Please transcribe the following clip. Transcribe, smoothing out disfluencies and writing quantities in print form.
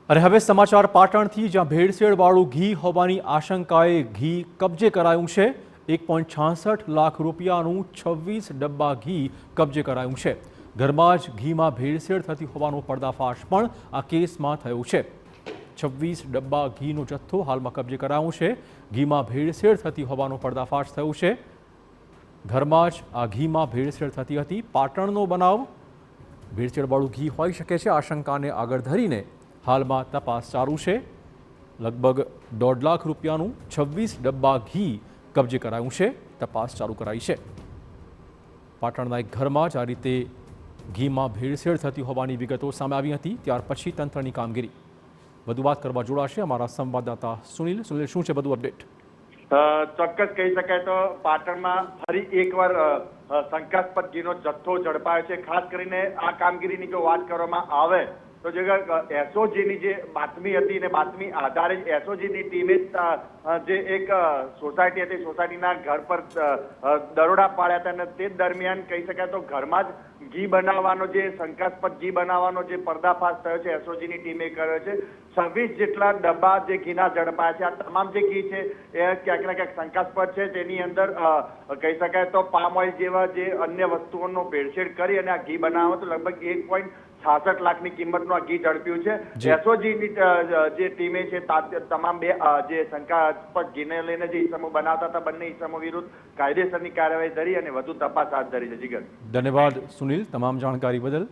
અને હવે સમાચાર પાટણથી, જ્યાં ભેળસેળવાળું ઘી હોવાની આશંકાએ ઘી કબજે કરાયું છે। 1.66 લાખ રૂપિયાનું 26 ડબ્બા ઘી કબજે કરાયું છે। ઘરમાં જ ઘીમાં ભેળસેળ થતી હોવાનો પર્દાફાશ પણ આ કેસમાં થયો છે। 26 ડબ્બા ઘીનો જથ્થો હાલમાં કબજે કરાયો છે। ઘીમાં ભેળસેળ થતી હોવાનો પર્દાફાશ થયો છે। ઘરમાં જ આ ઘીમાં ભેળસેળ થતી હતી। પાટણનો બનાવ, ભેળસેળવાળું ઘી હોઈ શકે છે। આશંકાને આગળ ધરીને હાલમાં તપાસ ચાલુ છે। લગભગ 1.5 લાખ રૂપિયાનું 26 ડબ્બા ઘી કબજે કરાયું છે। તપાસ ચાલુ કરાઈ છે। પાટણના એક ઘરમાં જ આ રીતે ઘીમાં ભેળસેળ થતી હોવાની વિગતો સામે આવી હતી। ત્યાર પછી તંત્રની કામગીરી। વધુ વાત કરવા જોડાશે અમારા સંવાદદાતા સુનિલ। સુનિલ, શું છે બધું અપડેટ? ચોક્કસ કહી શકાય તો પાટણમાં ફરી એકવાર શંકાસ્પદ ઘીનો જથ્થો ઝડપાયો છે। ખાસ કરીને આ કામગીરીની જો વાત કરવામાં આવે તો જે એસઓજીની જે બાતમી હતી ને બાતમી આધારે એસઓજીની ટીમે જે એક સોસાયટી હતી, સોસાયટીના ઘર પર દરોડા પાડ્યા હતા અને તે દરમિયાન કહી શકાય તો ઘરમાં જ ઘી બનાવવાનો જે શંકાસ્પદ ઘી બનાવવાનો જે પર્દાફાશ થયો છે એસઓજીની ટીમે કર્યો છે। 26 જેટલા ડબ્બા જે ઘીના ઝડપાયા છે। આ તમામ જે ઘી છે એ ક્યાંક ને ક્યાંક શંકાસ્પદ છે। તેની અંદર કહી શકાય તો પામ ઓઇલ જેવા જે અન્ય વસ્તુઓનો ભેળસેળ કરી અને આ ઘી બનાવવામાં તો લગભગ 1.66 લાખની કિંમતનું આ ઘી ઝડપ્યું છે। એસઓજીની જે ટીમે છે તમામ બે જે શંકાસ્પદ ઘીને લઈને જે ઇસમો બનાવતા હતા બંને ઇસમો વિરુદ્ધ કાયદેસરની કાર્યવાહી ધરી અને વધુ તપાસ હાથ ધરી છે। જીગર, ધન્યવાદ સુનિલ તમામ જાણકારી બદલ।